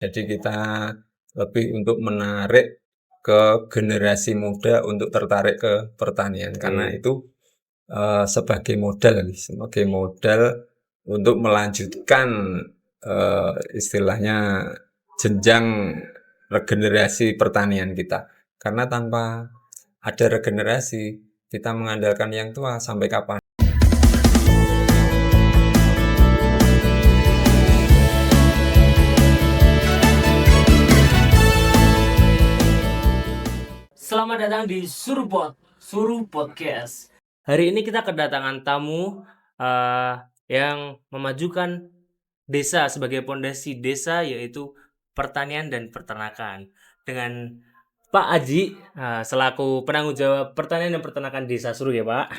Jadi kita lebih untuk menarik ke generasi muda untuk tertarik ke pertanian karena itu sebagai modal untuk melanjutkan istilahnya jenjang regenerasi pertanian kita. Karena tanpa ada regenerasi, kita mengandalkan yang tua sampai kapan? Selamat datang di Suruh Podcast. Hari ini kita kedatangan tamu yang memajukan desa sebagai pondasi desa, yaitu pertanian dan peternakan, dengan Pak Aji selaku penanggung jawab pertanian dan peternakan desa Suruh, ya Pak.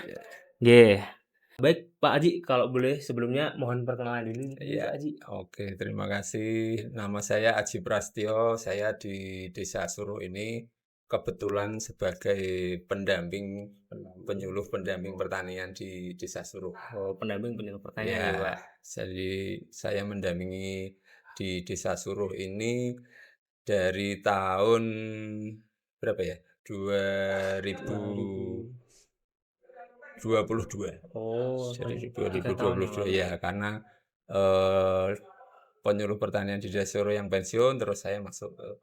Yeah. Baik Pak Aji, kalau boleh sebelumnya mohon perkenalan dulu. Ya, Pak Aji. oke, terima kasih. Nama saya Aji Prastyo. Saya di Desa Suruh ini kebetulan sebagai penyuluh pendamping pertanian di Desa Suruh. Oh, pendamping penyuluh pertanian ya Pak. Jadi saya mendampingi di Desa Suruh ini dari tahun berapa ya? 2022. Oh, Jadi 3 tahun yang 2022 lalu. ya, karena penyuluh pertanian di Desa Suruh yang pensiun, terus saya masuk ke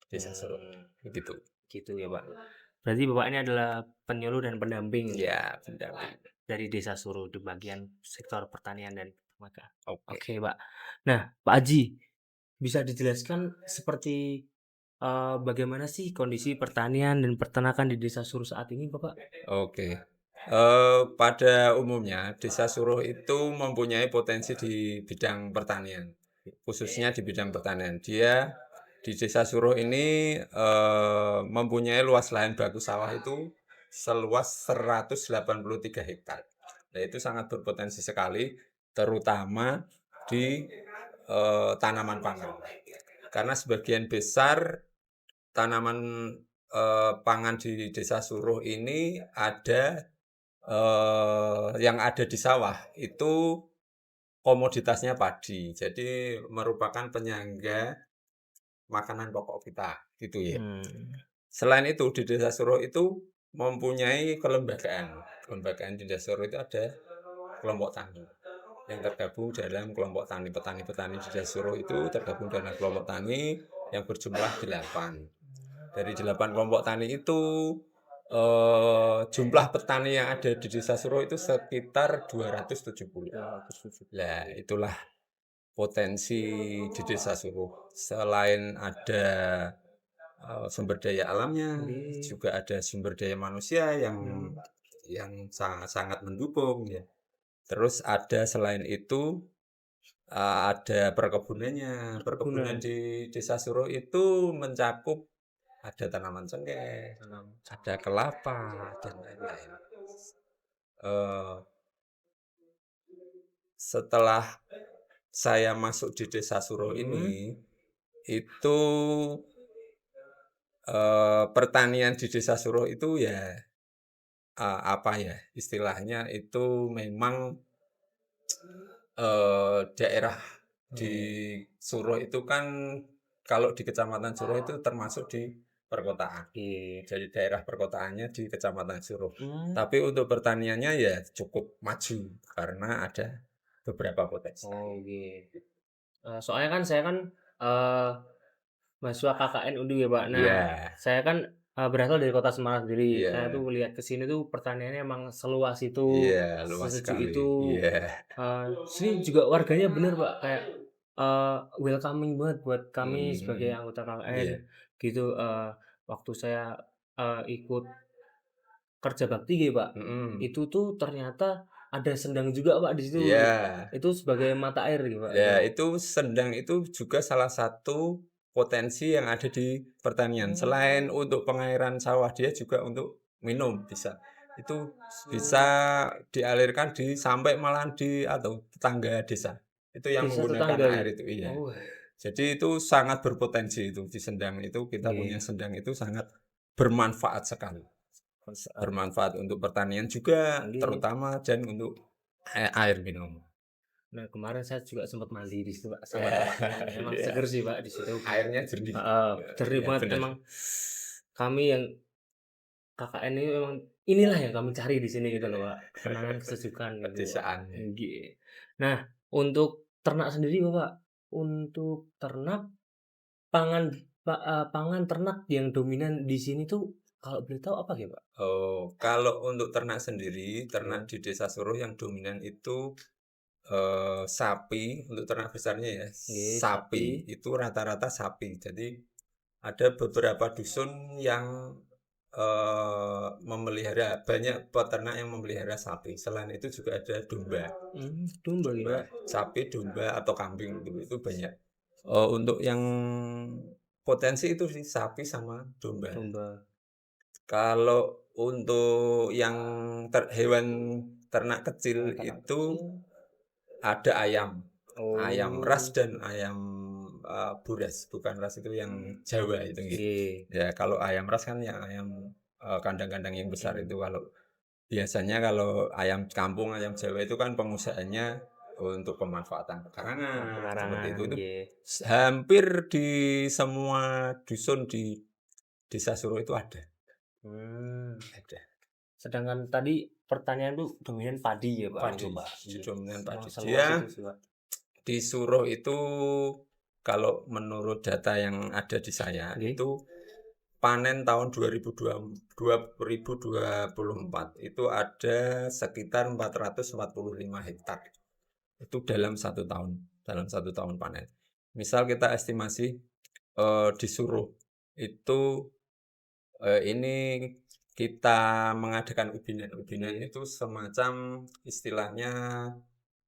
Desa Suruh. Begitu. Gitu ya Pak. Berarti Bapak ini adalah penyuluh dan pendamping Ya, pendamping. dari Desa Suruh di bagian sektor pertanian dan peternakan. Oke. Oke Pak. Nah Pak Haji, bisa dijelaskan seperti bagaimana sih kondisi pertanian dan peternakan di Desa Suruh saat ini Bapak? Oke. Pada umumnya Desa Suruh itu mempunyai potensi di bidang pertanian, khususnya di bidang pertanian. Dia di Desa Suruh ini mempunyai luas lahan baku sawah itu seluas 183 hektar. Nah, itu sangat berpotensi sekali, terutama di tanaman pangan. Karena sebagian besar tanaman pangan di Desa Suruh ini ada yang ada di sawah itu komoditasnya padi. Jadi merupakan penyangga makanan pokok kita, gitu ya. Selain itu di Desa Suruh itu mempunyai kelembagaan. Kelembagaan di Desa Suruh itu ada kelompok tani yang tergabung dalam kelompok tani. Petani-petani di Desa Suruh itu tergabung dalam kelompok tani yang berjumlah 8. Dari 8 kelompok tani itu jumlah petani yang ada di Desa Suruh itu sekitar 270. Nah, itulah potensi di Desa Suruh. Selain ada sumber daya alamnya, juga ada sumber daya manusia yang sangat mendukung ya. Terus ada selain itu ada perkebunannya. Perkebunan di Desa Suruh itu mencakup ada tanaman cengkeh, ada kelapa, dan lain-lain. Setelah saya masuk di Desa Suruh ini, itu pertanian di Desa Suruh itu ya apa ya istilahnya itu memang daerah di Suruh itu kan kalau di Kecamatan Suruh itu termasuk di perkotaan. Jadi daerah perkotaannya di Kecamatan Suruh. Tapi untuk pertaniannya ya cukup maju karena ada beberapa potensi. Oh gitu. Soalnya kan saya kan mahasiswa KKN UNDU ya Pak. Nah, saya kan berasal dari kota Semarang sendiri. Saya tuh lihat ke sini tuh pertaniannya emang seluas itu, luas sesejuk sekali. itu. Sini juga warganya bener Pak, kayak welcoming banget buat kami sebagai anggota KKN gitu. Waktu saya ikut kerja bakti gitu Pak, itu tuh ternyata ada sendang juga Pak di situ. Itu sebagai mata air gitu Pak. Ya, itu sendang itu juga salah satu potensi yang ada di pertanian. Selain untuk pengairan sawah, dia juga untuk minum bisa. Itu bisa dialirkan sampai malahan di atau tetangga desa. Itu yang Desa menggunakan tetangga air gitu. itu, iya. Oh. Jadi itu sangat berpotensi itu di sendang itu kita punya sendang itu sangat bermanfaat sekali. Bermanfaat untuk pertanian juga terutama dan untuk air minum. Nah, kemarin saya juga sempat mandi di situ, Pak, sama teman-teman. Emang Iya, seger sih, Pak, di situ. airnya jernih. Heeh, jernih Iya, banget. bener. Emang kami yang KKN ini memang inilah yang kami cari di sini gitu loh, Pak. Ketenangan, kesejukan gitu, Pak. Pedesaan ya. Nah, untuk ternak sendiri, Bapak, untuk ternak pangan pangan ternak yang dominan di sini tuh kalau boleh tahu apa ya, Pak? Oh, kalau untuk ternak sendiri, ternak Iya. di Desa Suruh yang dominan itu sapi, untuk ternak besarnya ya, Nggih, sapi. sapi. Itu rata-rata sapi. Jadi ada beberapa dusun yang memelihara, banyak peternak yang memelihara sapi. Selain itu juga ada domba. Domba ya, Domba, Pak? sapi, domba atau kambing itu banyak. Untuk yang potensi itu sih sapi sama domba. Domba. Kalau untuk yang hewan ternak kecil Ternak itu kecil. ada ayam. Ayam ras Oh. dan ayam buras, bukan ras itu yang Jawa itu nggih. Nggih. Ya kalau ayam ras kan yang ayam kandang-kandang yang besar itu. Kalau biasanya kalau ayam kampung, ayam Jawa itu kan pengusahanya untuk pemanfaatan pekarangan seperti Pekarangan, itu nggih. hampir di semua dusun di Desa Suruh itu ada. Hmm. Ada. Sedangkan tadi pertanyaan tuh dominan padi ya, Pak, Padi, gitu, Pak? dominan padi. Emang seluas Dia itu sih, Pak. di Suruh itu kalau menurut data yang ada di saya Nggih. itu panen tahun 2024 itu ada sekitar 445 hektar. Itu dalam satu tahun panen. Misal kita estimasi disuruh itu ini kita mengadakan ubinan itu semacam istilahnya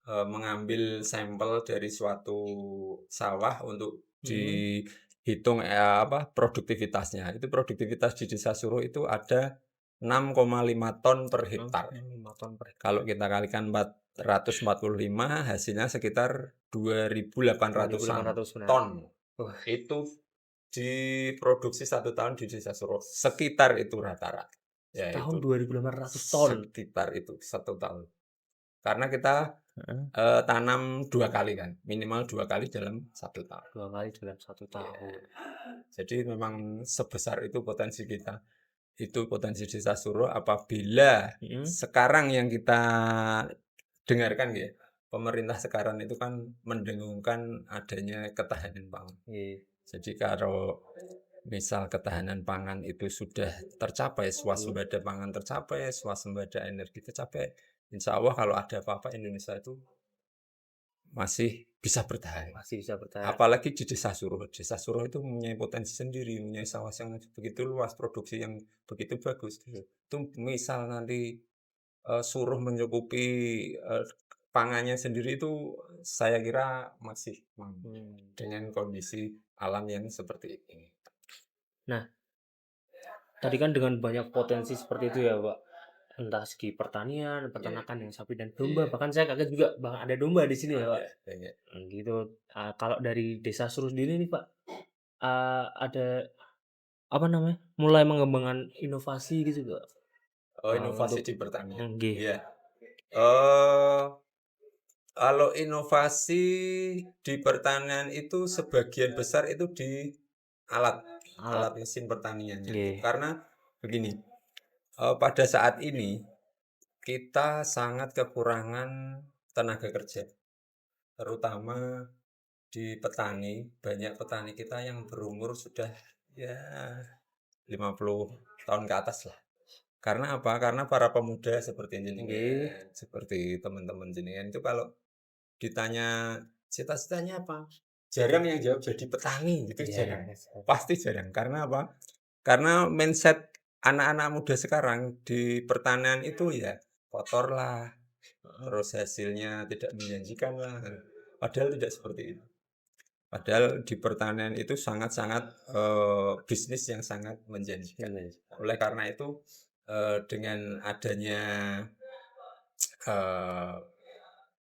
mengambil sampel dari suatu sawah untuk dihitung produktivitasnya. Itu produktivitas di Desa Suruh itu ada 6,5 ton per hektar. 5 ton per hektar. Kalau kita kalikan 445 hasilnya sekitar 2.800-an 2.500 benar. ton. Wah. Itu diproduksi satu tahun di Desa Suruh. Sekitar itu rata-rata. Ya Tahun itu 2.800 ton. sekitar itu satu tahun. Karena kita tanam 2 kali kan, minimal 2 kali dalam satu tahun. 2 kali dalam 1 Iya. tahun. Jadi memang sebesar itu potensi kita. Itu potensi Desa Suruh apabila sekarang yang kita dengarkan ya, pemerintah sekarang itu kan mendengungkan adanya ketahanan pangan. Nggih. Jadi kalau misal ketahanan pangan itu sudah tercapai, swasembada pangan tercapai, swasembada energi tercapai, insya Allah kalau ada apa-apa Indonesia itu masih bisa bertahan. Masih bisa bertahan. Apalagi di Desa Suruh. Desa Suruh itu mempunyai potensi sendiri, mempunyai sawah yang begitu luas, produksi yang begitu bagus. Itu misal nanti Suruh mencukupi pangannya sendiri itu saya kira masih mampu dengan kondisi alam yang seperti ini. Nah, tadi kan dengan banyak potensi seperti itu ya, Pak. Entah segi pertanian, peternakan yang sapi dan domba. Iya. Bahkan saya kaget juga bahkan ada domba di sini ya, Pak. Iya. Gitu. Kalau dari Desa Suruh sendiri nih, Pak, ada apa namanya? Mulai mengembangkan inovasi gitu nggak? Inovasi Untuk di pertanian. nggih. Iya. Eh, Kalau inovasi di pertanian itu sebagian besar itu di alat Alat. mesin pertaniannya. Nggih. Karena begini, pada saat ini kita sangat kekurangan tenaga kerja, terutama di petani. Banyak petani kita yang berumur sudah ya 50 tahun ke atas lah. Karena apa? Karena para pemuda seperti jenengan, seperti teman-teman jenengan itu kalau ditanya cita-citanya apa? Jarang yang jawab jadi petani gitu, jarang. Pasti jarang. Karena apa? Karena mindset anak-anak muda sekarang di pertanian itu ya kotor lah, terus hasilnya tidak menjanjikan lah. Padahal tidak seperti itu. Padahal di pertanian itu sangat-sangat bisnis yang sangat menjanjikan. Oleh karena itu dengan adanya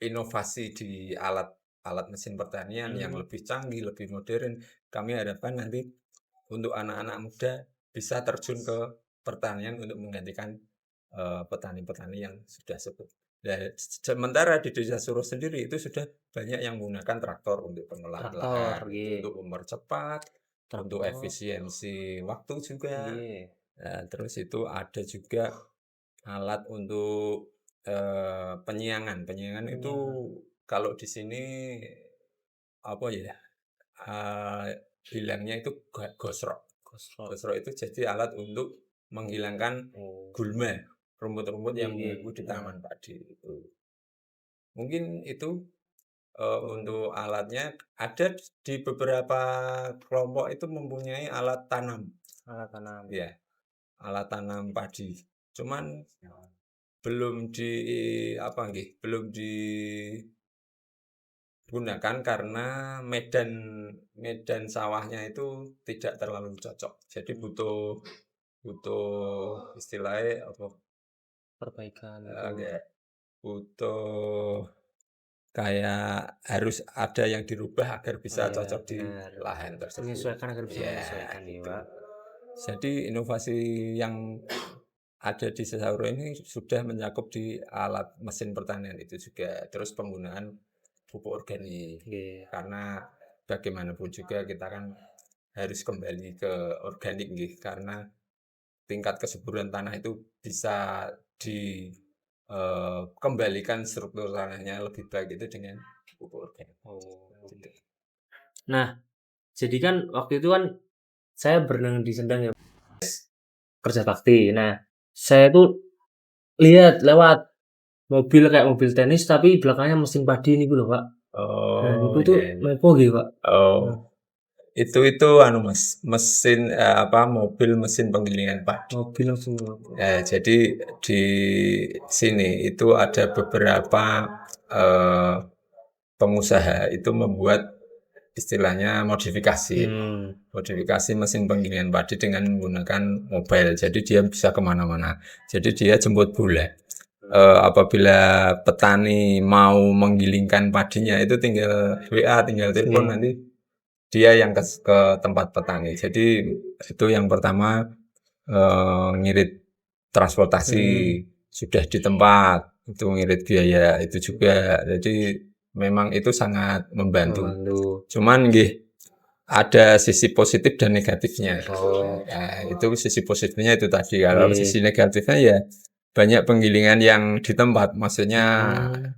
inovasi di alat mesin pertanian yang lebih canggih, lebih modern, kami harapkan nanti untuk anak-anak muda bisa terjun ke pertanian untuk menggantikan petani-petani yang sudah sepuh. Nah, sementara di Desa Suruh sendiri itu sudah banyak yang menggunakan traktor untuk pengolahan Traktor, lahan, nggih. untuk mempercepat, untuk Traktor, efisiensi waktu juga. nggih. Nah, terus itu ada juga alat untuk penyiangan. Penyiangan itu kalau di sini apa ya? Bilangnya itu gosrok. Gosrok. Gosrok itu jadi alat untuk menghilangkan Oh. gulma, rumput-rumput yang Nggih, mengganggu di nggih. tanaman padi itu. Mungkin itu untuk alatnya ada di beberapa kelompok itu mempunyai alat tanam, Alat tanam. ya, alat tanam padi. Cuman belum di apa nggih, belum digunakan karena medan medan sawahnya itu tidak terlalu cocok. Jadi butuh butuh istilahnya apa? Perbaikan Nggak, butuh kayak harus ada yang dirubah agar bisa iya, cocok di benar. lahan tersebut. Menyesuaikan agar bisa Ya, menyesuaikan ya, gitu. Pak. Jadi inovasi yang ada di Sesauro ini sudah mencakup di alat mesin pertanian itu juga. Terus penggunaan pupuk organik. Nggih. Karena bagaimanapun juga kita kan harus kembali ke organik nggih, karena tingkat kesuburan tanah itu bisa kembalikan struktur tanahnya lebih baik itu dengan pupuk organik. Oh. Gitu. Nah, jadi kan waktu itu kan saya berenang di Sendang ya, kerja bakti. Nah, saya tuh lihat lewat mobil kayak mobil tenis tapi belakangnya mesin padi niku lho, Pak. Nah, niku Oh, tuh iya, iya. menapa nggih, Pak? Oh, Nah, itu anu Mas, mesin apa mobil mesin penggilingan padi. mobil langsung. Jadi di sini itu ada beberapa eh, pengusaha itu membuat istilahnya modifikasi. Modifikasi mesin penggilingan padi dengan menggunakan mobile. Jadi dia bisa kemana-mana. Jadi dia jemput bola. Apabila petani mau menggilingkan padinya itu tinggal WA, tinggal telepon nanti dia yang ke tempat petani. Jadi itu yang pertama ngirit transportasi sudah di tempat itu ngirit biaya itu juga. Jadi memang itu sangat membantu. Cuman nggih ada sisi positif dan negatifnya. Nah, itu sisi positifnya itu tadi. Kalau sisi negatifnya ya banyak penggilingan yang di tempat. Maksudnya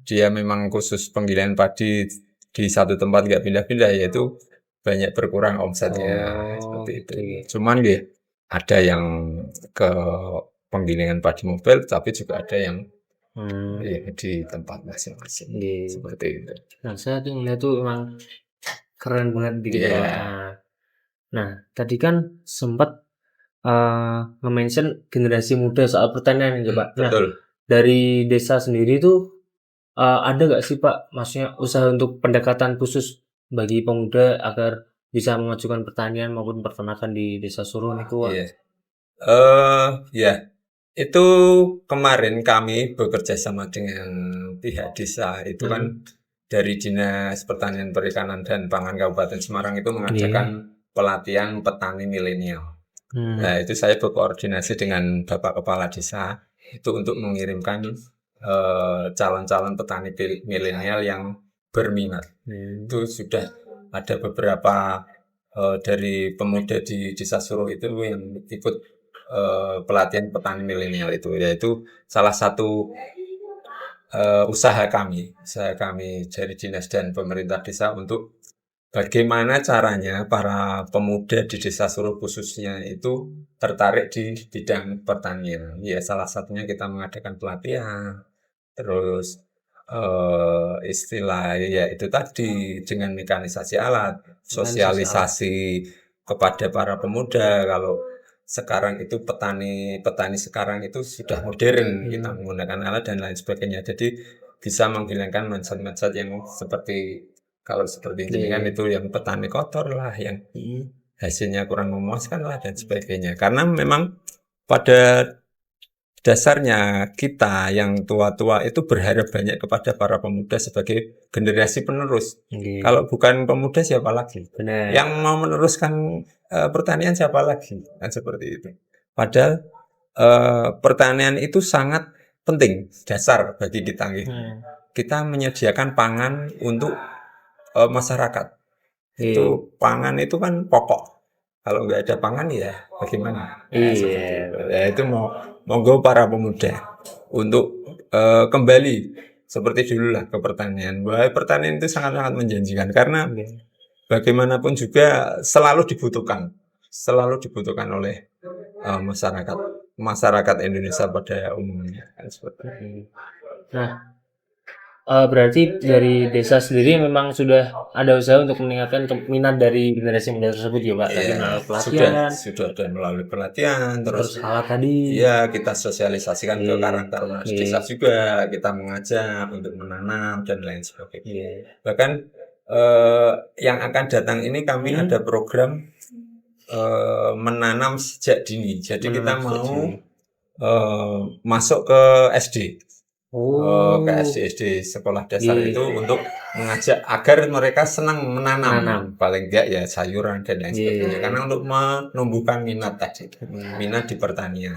dia memang khusus penggilingan padi di satu tempat nggak pindah-pindah, yaitu banyak berkurang omsetnya seperti itu. Cuman ya ada yang ke penggilingan padi mobile, tapi juga ada yang ya, di tempat masing-masing. Seperti itu. Nah, saya tuh ngeliat tuh emang keren banget gitu. Iya. Nah, tadi kan sempat nge-mention generasi muda soal pertanian ya, Pak. Nah, Betul. dari desa sendiri tuh ada nggak sih, Pak, maksudnya usaha untuk pendekatan khusus bagi pemuda agar bisa memajukan pertanian maupun peternakan di Desa Suruh niku, Pak? Iya. Ya. Itu kemarin kami bekerja sama dengan pihak desa itu kan dari Dinas Pertanian Perikanan dan Pangan Kabupaten Semarang itu mengadakan pelatihan petani milenial. Nah, itu saya berkoordinasi dengan Bapak Kepala Desa itu untuk mengirimkan calon-calon petani milenial yang berminat. Itu sudah ada beberapa dari pemuda di Desa Suruh itu yang ikut pelatihan petani milenial itu, yaitu salah satu usaha kami dari dinas dan pemerintah desa untuk bagaimana caranya para pemuda di Desa Suruh khususnya itu tertarik di bidang pertanian. Ya, salah satunya kita mengadakan pelatihan, terus istilah ya itu tadi dengan mekanisasi alat, sosialisasi kepada para pemuda kalau sekarang itu petani sekarang itu sudah modern, kita menggunakan alat dan lain sebagainya. Jadi bisa menghilangkan mindset-mindset yang seperti kalau seperti ini kan itu yang petani kotor lah, yang hasilnya kurang memuaskan lah dan sebagainya. Karena memang pada dasarnya kita yang tua-tua itu berharap banyak kepada para pemuda sebagai generasi penerus. Kalau bukan pemuda siapa lagi? Yang mau meneruskan pertanian siapa lagi? Kan seperti itu. Padahal pertanian itu sangat penting, dasar bagi kita nggih. Hmm. Kita menyediakan pangan untuk masyarakat. Iya. Itu pangan itu kan pokok. Kalau nggak ada pangan ya bagaimana? Nah, seperti Iya. itu. Ya itu monggo para pemuda untuk kembali seperti dulu lah ke pertanian. Bahwa pertanian itu sangat-sangat menjanjikan karena Iya. bagaimanapun juga selalu dibutuhkan oleh masyarakat Indonesia pada umumnya. Kan seperti itu. Hmm. Nah, berarti dari desa sendiri memang sudah ada usaha untuk meningkatkan minat dari generasi muda tersebut ya Pak, tadi Iya, melalui sudah pelatihan, sudah ada melalui pelatihan, terus terus alat tadi. ya kita sosialisasikan ke Iya. karakter desa Iya. juga, kita mengajak untuk menanam dan lain sebagainya. Iya. Bahkan yang akan datang ini kami ada program menanam sejak dini. Jadi kita Menanam sejak mau dini. masuk ke SD. Ke Oh, SD sekolah dasar iya. itu untuk mengajak agar mereka senang menanam, Menanam. paling enggak ya sayuran dan lain sebagainya. Iya. Karena untuk menumbuhkan minat tadi, Hmm. minat di pertanian,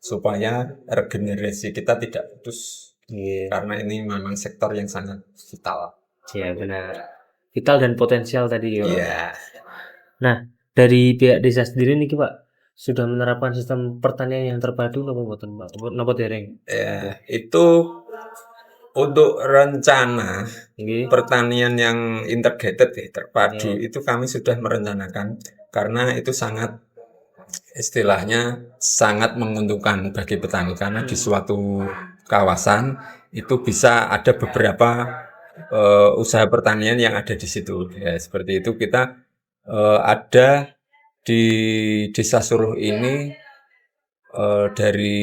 supaya regenerasi kita tidak putus. Iya. Karena ini memang sektor yang sangat vital. Iya benar. Vital dan potensial tadi ya. Pak. Iya, Nah, dari pihak desa sendiri nih Pak, sudah menerapkan sistem pertanian yang terpadu napa mboten Pak? Napa dereng? ya, itu untuk rencana Nggih. pertanian yang integrated ya, terpadu Iya. itu kami sudah merencanakan karena itu sangat istilahnya sangat menguntungkan bagi petani karena di suatu kawasan itu bisa ada beberapa usaha pertanian yang ada di situ. Ya, seperti itu kita ada di Desa Suruh ini dari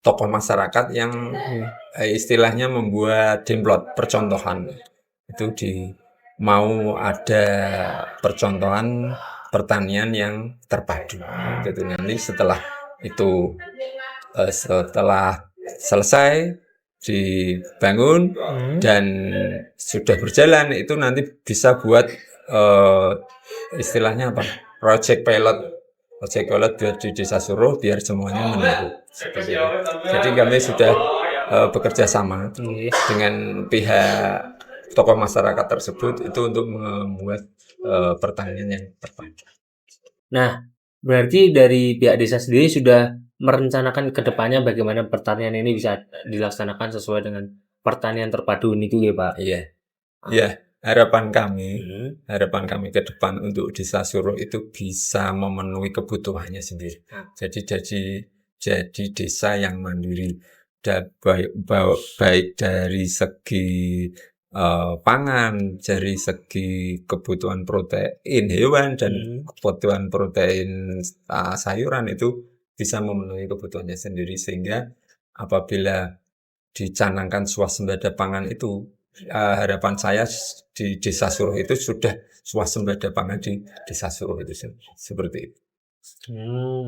tokoh masyarakat yang istilahnya membuat demplot percontohan. Itu mau ada percontohan pertanian yang terpadu. Gitu nanti setelah itu setelah selesai dibangun dan sudah berjalan itu nanti bisa buat istilahnya apa? Project pilot biar di Desa Suruh biar semuanya meniru. Seperti itu. Jadi kami sudah bekerja sama Nggih. dengan pihak tokoh masyarakat tersebut itu untuk membuat pertanian yang terpadu. Nah, berarti dari pihak desa sendiri sudah merencanakan ke depannya bagaimana pertanian ini bisa dilaksanakan sesuai dengan pertanian terpadu niku ya, Pak? Iya, iya. Harapan kami ke depan untuk Desa Suruh itu bisa memenuhi kebutuhannya sendiri. Jadi desa yang mandiri, baik dari segi pangan, dari segi kebutuhan protein hewan dan kebutuhan protein sayuran itu bisa memenuhi kebutuhannya sendiri sehingga apabila dicanangkan swasembada pangan itu harapan saya di Desa Suruh itu sudah swasembada pangan di Desa Suruh itu seperti itu.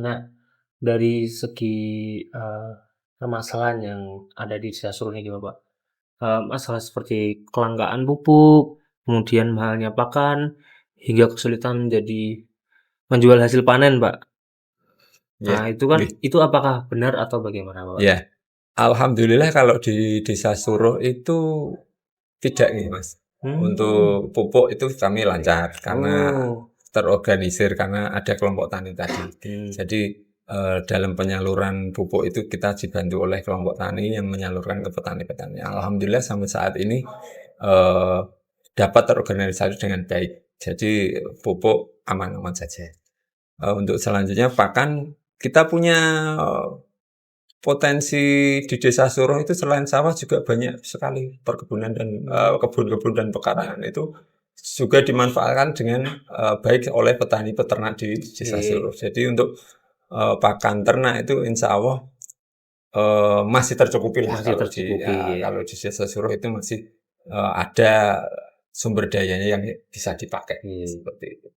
Nah, dari segi permasalahan yang ada di Desa Suruh ini gimana, Pak? Masalah seperti kelangkaan pupuk, kemudian mahalnya pakan, hingga kesulitan menjual hasil panen, Pak. Ya, Nah, itu apakah benar atau bagaimana, Pak? ya. Alhamdulillah kalau di Desa Suruh itu tidak nih Mas. Untuk pupuk itu kami lancar karena terorganisir karena ada kelompok tani tadi. Jadi dalam penyaluran pupuk itu kita dibantu oleh kelompok tani yang menyalurkan ke petani-petani. Alhamdulillah sampai saat ini dapat terorganisasi dengan baik. Jadi pupuk aman-aman saja. Untuk selanjutnya pakan kita punya potensi di Desa Suruh itu selain sawah juga banyak sekali perkebunan dan kebun-kebun dan pekarangan itu juga dimanfaatkan dengan baik oleh petani peternak di Desa Suruh. Jadi untuk pakan ternak itu insya Allah masih tercukupi lah kalau di Desa Suruh itu masih ada sumber dayanya yang bisa dipakai seperti itu.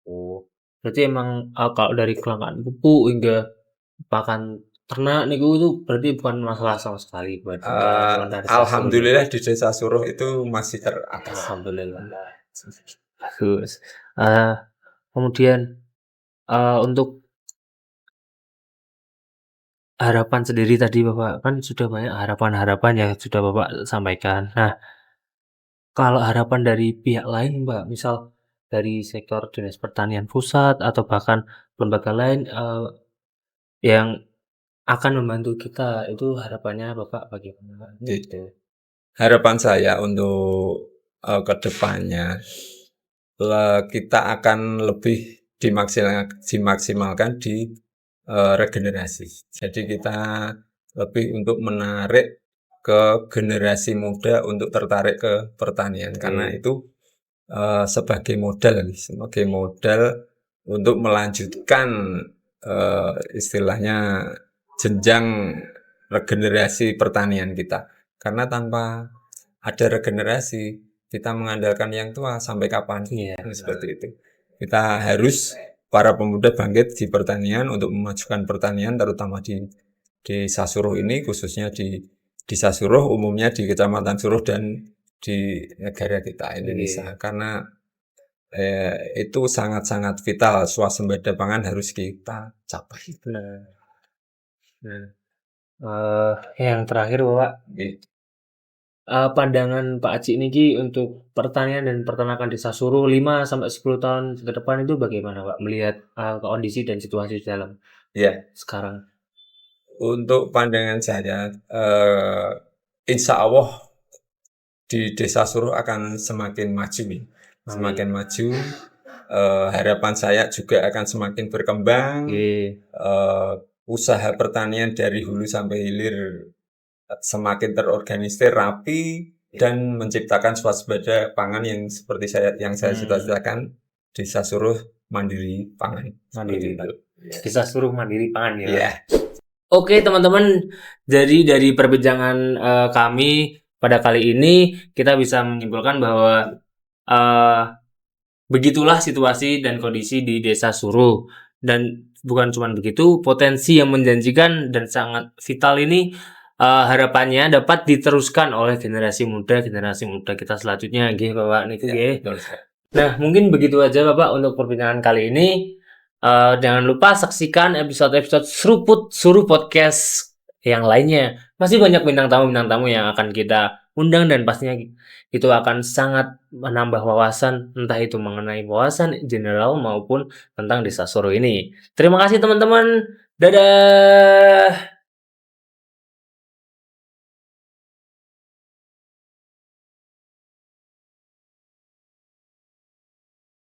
Oh, berarti emang kalau dari kelangkaan pupuk hingga pakan ternak niku itu berarti bukan masalah sama sekali buat warga Desa Suruh. Alhamdulillah di Desa Suruh itu masih teratasi. Alhamdulillah. Bagus. Kemudian untuk harapan sendiri tadi Bapak, kan sudah banyak harapan-harapan yang sudah Bapak sampaikan. Nah, kalau harapan dari pihak lain Mbak, misal dari sektor Dinas Pertanian Pusat atau bahkan lembaga lain, yang akan membantu kita, itu harapannya Bapak bagaimana Mbak? Gitu. Harapan saya untuk ke depannya kita akan lebih dimaksimalkan di regenerasi. Jadi kita lebih untuk menarik ke generasi muda untuk tertarik ke pertanian karena itu sebagai modal untuk melanjutkan istilahnya jenjang regenerasi pertanian kita. Karena tanpa ada regenerasi, kita mengandalkan yang tua sampai kapan? Iya. Seperti itu. Kita harus para pemuda bangkit di pertanian untuk memajukan pertanian, terutama di Desa Suruh ini, khususnya di Desa Suruh, umumnya di Kecamatan Suruh dan di negara kita Indonesia. Karena itu sangat-sangat vital, swasembada pangan harus kita capai. Nah, yang terakhir Bapak, pandangan Pak Aci niki untuk pertanian dan peternakan Desa Suruh 5-10 tahun ke depan itu bagaimana Pak? Melihat, kondisi dan situasi di dalam Ya, sekarang. untuk pandangan saya, insya Allah di Desa Suruh akan semakin maju, semakin maju. Harapan saya juga akan semakin berkembang. Usaha pertanian dari hulu sampai hilir semakin terorganisir, rapi, dan menciptakan swasembada pangan yang seperti yang saya cita-citakan, Desa Suruh mandiri pangan. Mandiri, Seperti itu. Desa Suruh mandiri pangan ya. Iya. Oke teman-teman, jadi dari perbincangan kami pada kali ini kita bisa menyimpulkan bahwa begitulah situasi dan kondisi di Desa Suruh. Dan bukan cuma begitu, potensi yang menjanjikan dan sangat vital ini harapannya dapat diteruskan oleh generasi muda kita selanjutnya, nggih Bapak niku nggih. Nah, mungkin begitu aja Bapak untuk perbincangan kali ini. Jangan lupa saksikan episode-episode Seruput Suruh Podcast yang lainnya. Masih banyak bintang tamu yang akan kita undang dan pastinya itu akan sangat menambah wawasan, entah itu mengenai wawasan general maupun tentang Desa Suruh ini. Terima kasih teman-teman. Dadah.